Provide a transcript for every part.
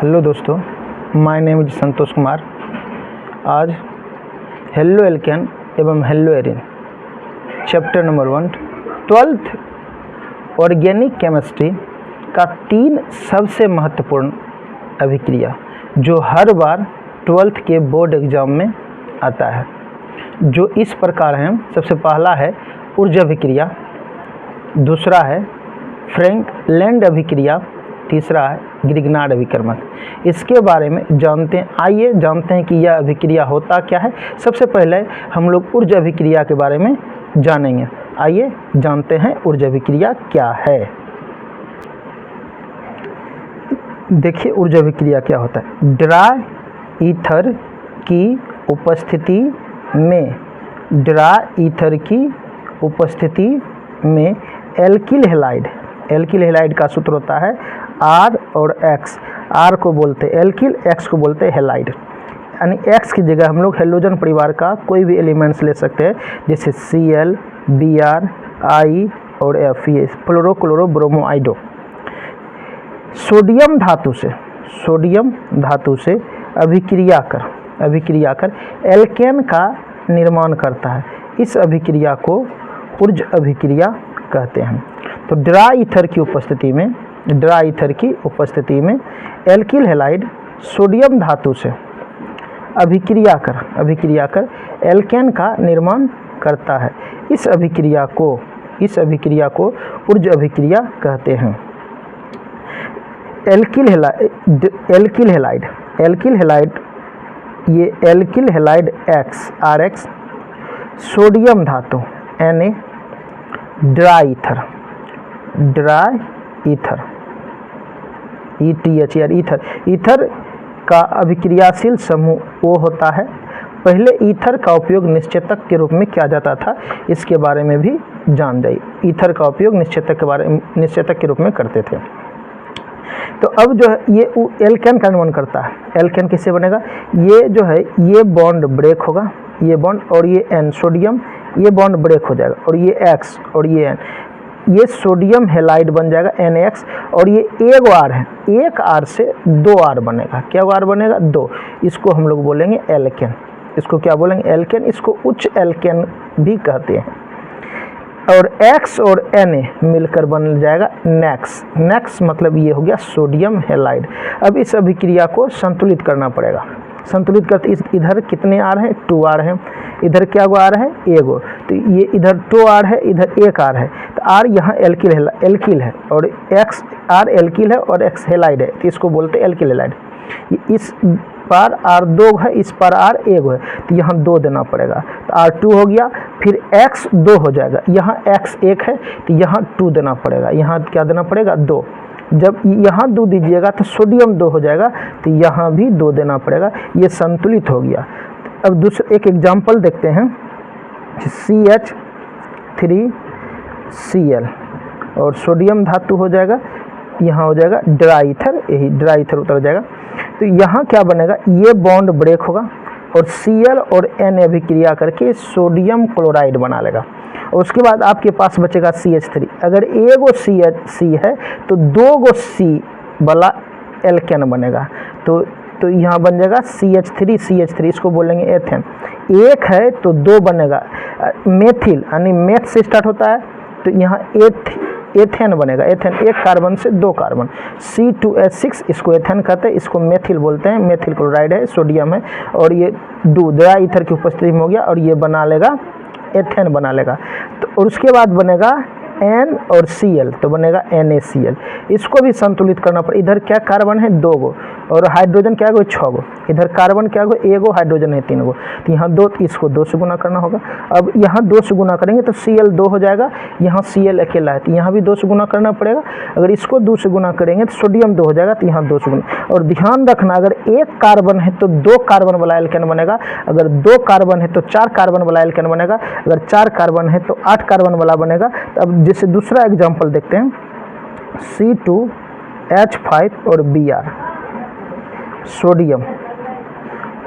Hello दोस्तों, my name is Santosh Kumar. आज halo alkane एवं hello Erin chapter number 1 12th organic chemistry का 3 सबसे महत्वपूर्ण अभिक्रिया जो हर बार 12th के बोर्ड एग्जाम में आता है, जो इस प्रकार हैं। सबसे पहला है ऊर्जा अभिक्रिया, दूसरा है फ्रैंकलैंड अभिक्रिया, तीसरा है ग्रिग्नार्ड अभिक्रमण। इसके बारे में जानते हैं। आइए जानते हैं कि यह अभिक्रिया होता क्या है। सबसे पहले हम लोग ऊर्जा अभिक्रिया के बारे में जानेंगे। आइए जानते हैं ऊर्जा अभिक्रिया क्या है। देखिए ऊर्जा अभिक्रिया क्या होता है। ड्राई ईथर की उपस्थिति में एल्किल हैलाइड का सूत्र होता है R और X। R को बोलते हैं एल्किल, X को बोलते हैं हैलाइड। यानी X की जगह हम लोग हेलोजन परिवार का कोई भी एलिमेंट्स ले सकते हैं, जैसे Cl, Br, I और F, ये फ्लोरो क्लोरो ब्रोमोआइडो। सोडियम धातु से अभिक्रिया कर एल्केन का निर्माण करता है। इस अभिक्रिया को ऊर्जा अभिक्रिया कहते हैं। तो ड्राई ईथर की उपस्थिति में एल्किल हैलाइड सोडियम धातु से अभिक्रिया कर एल्केन का निर्माण करता है। इस अभिक्रिया को ऊर्जा अभिक्रिया कहते हैं। Alkyl halide X RX, sodium धातु Na, ड्राई ईथर ईथर का अभिक्रियाशील समूह वो होता है। पहले ईथर का उपयोग निश्चेतक के रूप में किया जाता था, इसके बारे में भी जान जाइए। ईथर का उपयोग निश्चेतक के रूप में करते थे। तो अब जो है ये एल्केन का निर्माण करता है। एल्केन किससे बनेगा? ये जो है ये बॉन्ड ब्रेक होगा, ये बॉन्ड और ये N सोडियम, ये बॉन्ड ब्रेक हो जाएगा और ये X और ये N, ये सोडियम हैलाइड बन जाएगा NaX। और ये एक R है, एक R से 2 R बनेगा। क्या R बनेगा? 2। इसको हम लोग बोलेंगे एल्केन। इसको क्या बोलेंगे? एल्केन। इसको उच्च एल्केन भी कहते हैं। और X और Na मिलकर बन जाएगा नेक्स मतलब ये हो गया सोडियम हैलाइड। अब इस अभिक्रिया को संतुलित करना पड़ेगा। संतुलित करते इधर कितने R हैं? 2 R हैं। इधर क्या गो R है? एगो। तो ये इधर 2 R है, इधर 1 R है। तो R यहाँ एल्किल है और X R एल्किल है और X हैलाइड है, तो इसको बोलते हैं एल्किल हैलाइड। इस पार R 2 है, इस पार R 1 है, तो यहाँ 2 देना पड़ेगा। तो R 2 हो गया, फिर X 2 हो जाएगा। यहाँ X 1 है, तो यहाँ 2 देना पड़ेगा। यहाँ क्या देना पड़ेगा? 2। जब यहाँ 2 दीजिएगा तो सोडियम 2 हो जाएगा, तो यहाँ भी 2 देना पड़ेगा। ये संतुलित हो गया। अब दूसरा एक एग्जाम्पल देखते हैं। CH3Cl और सोडियम धातु हो जाएगा, यहाँ हो जाएगा ड्राई ईथर, यही ड्राई ईथर उतर जाएगा। तो यहाँ क्या बनेगा? ये बॉन्ड ब्रेक होगा और Cl और Na अभिक्रिया करके सोडियम क्लोराइड बना लेगा। और उसके बाद आपके पास बचेगा CH3। अगर एगो C है तो 2 गो C वाला एल्केन बनेगा। तो यहाँ बन जाएगा CH3। इसको बोलेंगे एथेन। 1 है तो 2 बनेगा। मेथिल यानी मेथ से स्टार्ट होता है, तो यहाँ एथेन बनेगा। एथेन 1 कार्बन से 2 कार्बन, C2H6, इसको एथेन कहते हैं। इसको मेथिल बोलते हैं। मेथिल क्लोराइड है, सोडियम है और ये ड्राई ईथर की उपस्थिति में हो गया और ये बना लेगा एथेन बना लेगा। तो और उसके बाद बनेगा N और Cl, तो बनेगा NaCl। इसको भी संतुलित करना पड़े। इधर क्या कार्बन है? 2 गो और हाइड्रोजन क्या गो? 6 गो। इधर कार्बन क्या गो? 1 गो, हाइड्रोजन है 3 गो। तो यहाँ 2, इसको 2 से गुना करना होगा। अब यहाँ 2 से गुना करेंगे तो Cl 2 हो जाएगा। यहाँ Cl अकेला है, तो यहाँ भी 2 से गुना करना पड़ेगा। अगर इसको 2 से गुना करेंगे तो सोडियम 2 हो जाएगा, तो यहाँ 2 से गुना। और ध्यान रखना, अगर 1 कार्बन है तो 2 कार्बन वाला एल्केन बनेगा। अगर 2 कार्बन है तो 4 कार्बन वाला एल्केन बनेगा। अगर 4 कार्बन है तो 8 कार्बन वाला बनेगा। तो अब जैसे दूसरा एग्जाम्पल देखते हैं। C2H5 और Br सोडियम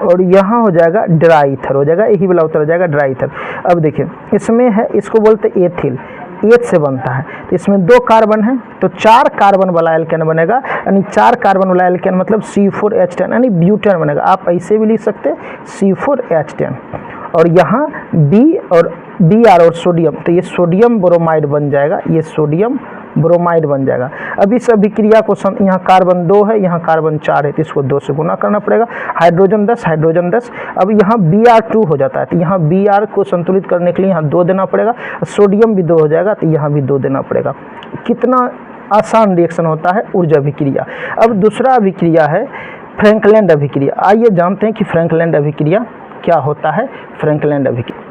और यहाँ हो जाएगा ड्राई ईथर हो जाएगा, यही वाला उतर जाएगा ड्राई ईथर। अब देखिए इसमें है, इसको बोलते एथिल। H से बनता है, तो इसमें 2 कार्बन है तो 4 कार्बन वाला एल्केन बनेगा, यानी 4 कार्बन वाला एल्केन मतलब C4H10 यानी ब्यूटेन बनेगा। आप ऐसे भी लिख सकते हैं C4H10। और यहाँ Br और सोडियम, तो ये सोडियम ब्रोमाइड बन जाएगा, ये सोडियम ब्रोमाइड बन जाएगा। अब इस अभिक्रिया को यहाँ कार्बन 2 है, यहाँ कार्बन 4 है, तो इसको 2 से गुना करना पड़ेगा। Hydrogen 10, hydrogen 10। अब यहाँ Br2 हो जाता है, तो यहाँ Br को संतुलित करने के लिए यहाँ 2 देना पड़ेगा। सोडियम भी 2 हो जाएगा, तो यहाँ भी 2 देना पड़ेगा। कितना आसान रिएक्शन होता है ऊर्जा अभिक्रिया। अब दूसरा अभिक्रिया है फ्रैंकलैंड अभिक्रिया। आइए जानते हैं कि फ्रैंकलैंड अभिक्रिया क्या होता है। फ्रैंकलैंड अभिक्रिया,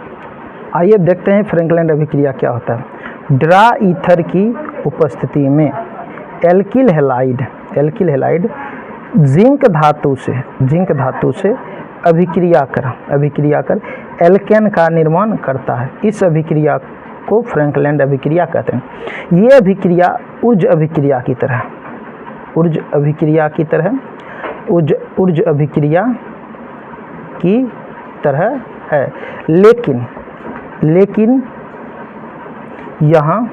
आइए देखते हैं फ्रैंकलैंड अभिक्रिया क्या होता है। ड्रा ईथर की उपस्थिति में एल्किल हैलाइड जिंक धातु से अभिक्रिया कर एल्केन का निर्माण करता है। इस अभिक्रिया को फ्रैंकलैंड अभिक्रिया कहते हैं। ये अभिक्रिया ऊर्ज अभिक्रिया की तरह है, लेकिन यहाँ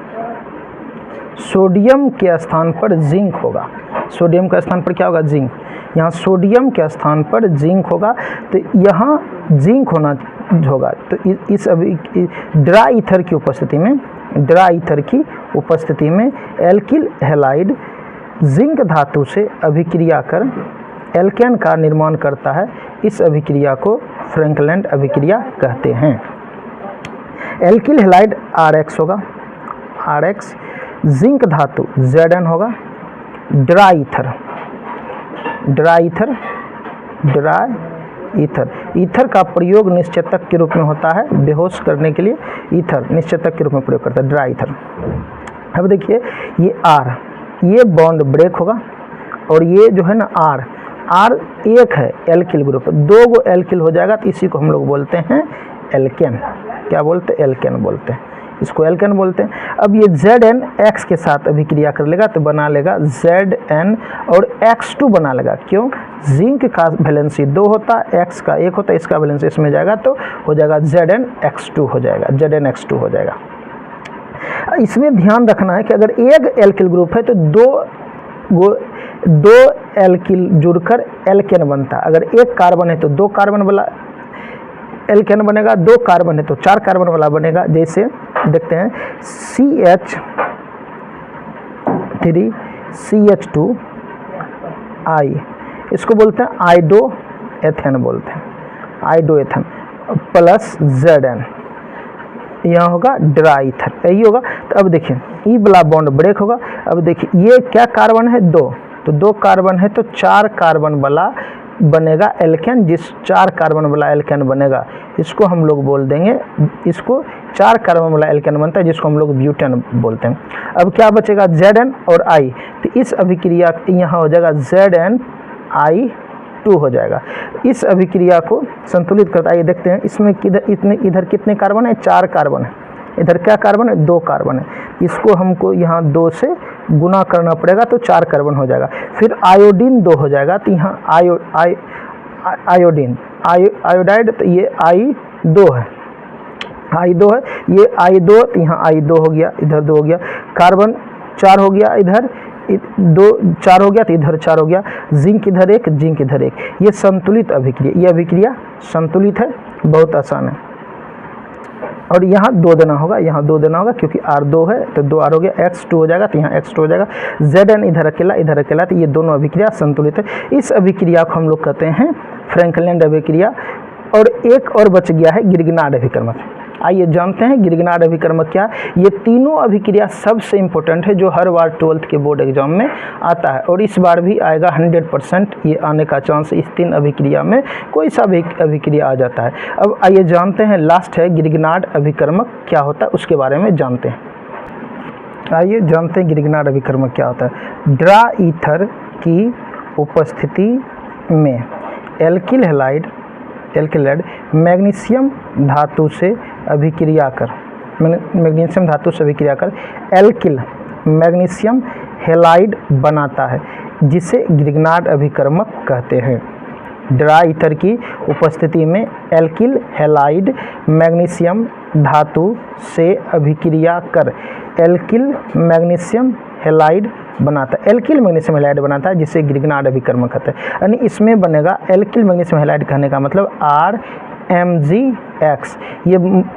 सोडियम के स्थान पर जिंक होगा। सोडियम के स्थान पर क्या होगा? जिंक। यहाँ सोडियम के स्थान पर जिंक होगा, तो यहाँ जिंक होना होगा। तो इस ड्रा ईथर की उपस्थिति में एल्किल हैलाइड जिंक धातु से अभिक्रिया कर एल्केन का निर्माण करता है। इस अभिक्रिया को फ्रैंकलैंड अभिक्रिया कहते हैं। एल्किल हैलाइड RX होगा, RX जिंक धातु Zn होगा। ड्रा ईथर का प्रयोग निश्चेतक के रूप में होता है। बेहोश करने के लिए ईथर निश्चेतक के रूप में प्रयोग करता है, ड्रा ईथर। अब देखिए ये R, ये बॉन्ड ब्रेक होगा, और ये जो है ना R एक है एल्किल ग्रुप, 2 गो एल्किल हो जाएगा, तो इसी को हम लोग बोलते हैं एल्केन। क्या बोलते हैं? एल्केन बोलते हैं, इसको एल्केन बोलते हैं। अब ये Zn X के साथ अभिक्रिया कर लेगा, तो बना लेगा Zn और X2 बना लेगा। क्यों? जिंक का वैलेंसी 2 होता, X का 1 होता, इसका वैलेंसी इसमें जाएगा तो हो जाएगा ZnX2 हो जाएगा। इसमें ध्यान रखना है कि अगर एक एल्किल ग्रुप है तो 2 एल्किल जुड़कर एल्केन बनता है। अगर एक कार्बन है तो 2 कार्बन वाला एल्केन बनेगा, 2 कार्बन है तो 4 कार्बन वाला बनेगा। जैसे देखते हैं CH3CH2I, इसको बोलते हैं आइडो एथेन प्लस Zn, यहाँ होगा ड्रा ईथर, यही होगा। तो अब देखिए ई वाला बॉन्ड ब्रेक होगा। अब देखिए ये क्या कार्बन है? 2, तो 2 कार्बन है तो 4 कार्बन वाला बनेगा एल्केन। जिस 4 कार्बन वाला एल्केन बनेगा इसको हम लोग बोल देंगे, इसको 4 कार्बन वाला एल्केन बनता है जिसको हम लोग ब्यूटेन बोलते हैं। अब क्या बचेगा? Zn और I, तो इस अभिक्रिया यहाँ हो जाएगा ZnI2 हो जाएगा। इस अभिक्रिया को संतुलित करता है। ये देखते हैं इसमें इधर कितने कार्बन है? 4 कार्बन है। इधर क्या कार्बन है? 2 कार्बन है। इसको हमको यहाँ 2 से गुना करना पड़ेगा, तो 4 कार्बन हो जाएगा। फिर आयोडीन 2 हो जाएगा, तो यहाँ आयोडाइड, तो ये I2 है, ये I2, तो यहाँ I2 हो गया, इधर 2 हो गया। कार्बन 4 हो गया, इधर 4 हो गया, तो इधर 4 हो गया। जिंक इधर 1, जिंक इधर 1। ये संतुलित अभिक्रिया, ये अभिक्रिया संतुलित है, बहुत आसान है। और यहाँ 2 देना होगा, क्योंकि R2 है तो 2R हो गया, X2 हो जाएगा, तो यहाँ X2 हो जाएगा। Zn इधर अकेला, तो ये दोनों अभिक्रिया संतुलित है। इस अभिक्रिया को हम लोग कहते हैं फ्रैंकलैंड अभिक्रिया। और एक और बच गया है गिरगनार्ड अभिकर्मक। आइए जानते हैं गिरगनार्ड अभिकर्मक क्या। ये तीनों अभिक्रिया सबसे इम्पोर्टेंट है, जो हर बार 12th के बोर्ड एग्जाम में आता है, और इस बार भी आएगा। 100% ये आने का चांस, इस 3 अभिक्रिया में कोई सा भी अभिक्रिया आ जाता है। अब आइए जानते हैं, लास्ट है गिरगनार्ड अभिकर्मक क्या होता है, उसके बारे में जानते हैं। आइए जानते हैं गिरगनार्ड अभिकर्मक क्या होता है। ड्रा ईथर की उपस्थिति में एल्किल हैलाइड मैग्नीशियम धातु से अभिक्रिया कर एल्किल मैग्नीशियम हैलाइड बनाता है, जिसे गिरगनार्ड अभिकर्मक कहते हैं। ड्रा ईथर की उपस्थिति में एल्किल हैलाइड मैग्नीशियम धातु से अभिक्रिया कर एल्किल मैग्नीशियम हैलाइड बनाता है, एल्किल मैग्नीशियम हैलाइड बनाता है, जिसे ग्रिग्नार्ड अभिकर्मक कहते हैं। यानी इसमें बनेगा एल्किल मैग्नीशियम हैलाइड, कहने का मतलब RMgX।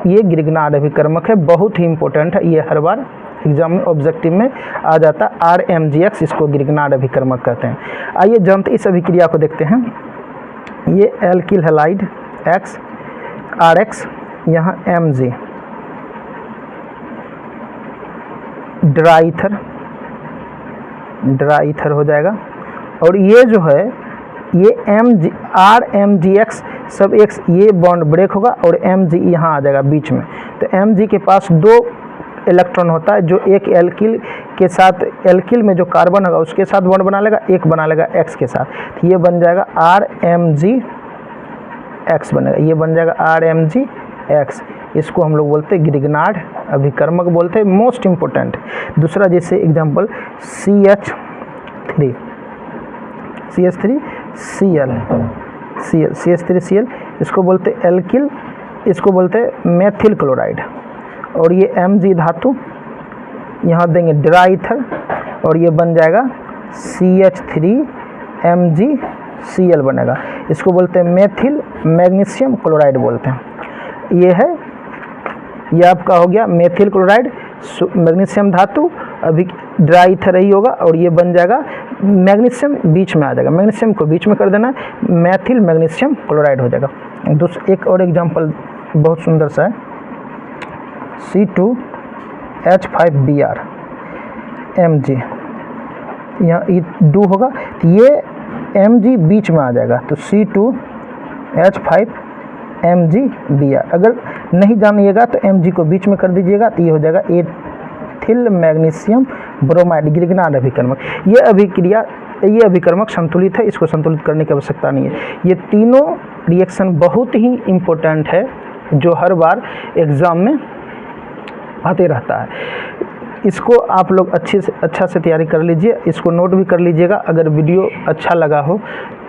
ये ग्रिग्नार्ड अभिकर्मक है, बहुत ही इंपॉर्टेंट है, ये हर बार एग्जाम में ऑब्जेक्टिव में आ जाता है। RMgX इसको ग्रिग्नार्ड अभिकर्मक कहते हैं। आइए जानते इस अभिक्रिया को देखते हैं। ये एल्किल हैलाइड X RX, यहाँ Mg ड्राई ईथर हो जाएगा, और ये जो है ये RMgX सब X, ये बॉन्ड ब्रेक होगा और Mg यहाँ आ जाएगा बीच में। तो Mg के पास 2 इलेक्ट्रॉन होता है, जो एक एल्किल के साथ, एल्किल में जो कार्बन होगा उसके साथ बॉन्ड बना लेगा, एक बना लेगा X के साथ, तो ये बन जाएगा RMgX बनेगा, ये बन जाएगा RMgX। इसको हम लोग बोलते हैं ग्रिग्नार्ड अभिकर्मक बोलते हैं, मोस्ट इम्पोर्टेंट। दूसरा जैसे एग्जांपल CH3Cl, इसको बोलते हैं एल्किल, इसको बोलते हैं मेथिल क्लोराइड। और ये Mg धातु यहाँ देंगे ड्राई ईथर, और ये बन जाएगा CH3MgCl बनेगा, इसको बोलते हैं मेथिल मैग्नीशियम क्लोराइड बोलते हैं। ये आपका हो गया मेथिल क्लोराइड, मैग्नीशियम धातु, अभी ड्राई ईथर ही होगा, और ये बन जाएगा मैग्नीशियम बीच में आ जाएगा, मैग्नीशियम को बीच में कर देना, मेथिल मैग्नीशियम क्लोराइड हो जाएगा। एक और एग्जांपल बहुत सुंदर सा है, C2H5Br Mg, यहाँ डू होगा, तो ये Mg बीच में आ जाएगा, तो C2H5MgBr। अगर नहीं जानिएगा तो Mg को बीच में कर दीजिएगा, तो ये हो जाएगा एथिल मैग्नीशियम ब्रोमाइड ग्रिग्नार्ड अभिकर्मक। ये अभिकर्मक संतुलित है, इसको संतुलित करने की आवश्यकता नहीं है। ये तीनों रिएक्शन बहुत ही इम्पोर्टेंट है, जो हर बार एग्ज़ाम में आते रहता है। इसको आप लोग अच्छा से तैयारी कर लीजिए, इसको नोट भी कर लीजिएगा। अगर वीडियो अच्छा लगा हो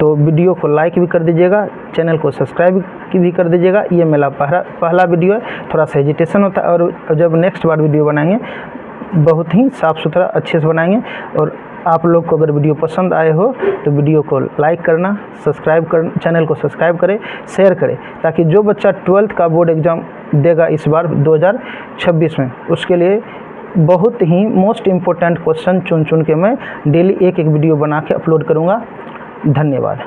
तो वीडियो को लाइक भी कर दीजिएगा, चैनल को सब्सक्राइब भी कर दीजिएगा। ये मेरा पहला वीडियो है, थोड़ा सा हेजिटेशन होता है, और जब नेक्स्ट बार वीडियो बनाएंगे बहुत ही साफ़ सुथरा अच्छे से बनाएंगे। और आप लोग को अगर वीडियो पसंद आए हो तो वीडियो को लाइक करना, चैनल को सब्सक्राइब करें, शेयर करें, ताकि जो बच्चा 12th का बोर्ड एग्ज़ाम देगा इस बार 2026 में, उसके लिए बहुत ही मोस्ट इम्पोर्टेंट क्वेश्चन चुन के मैं डेली एक वीडियो बना के अपलोड करूँगा। धन्यवाद।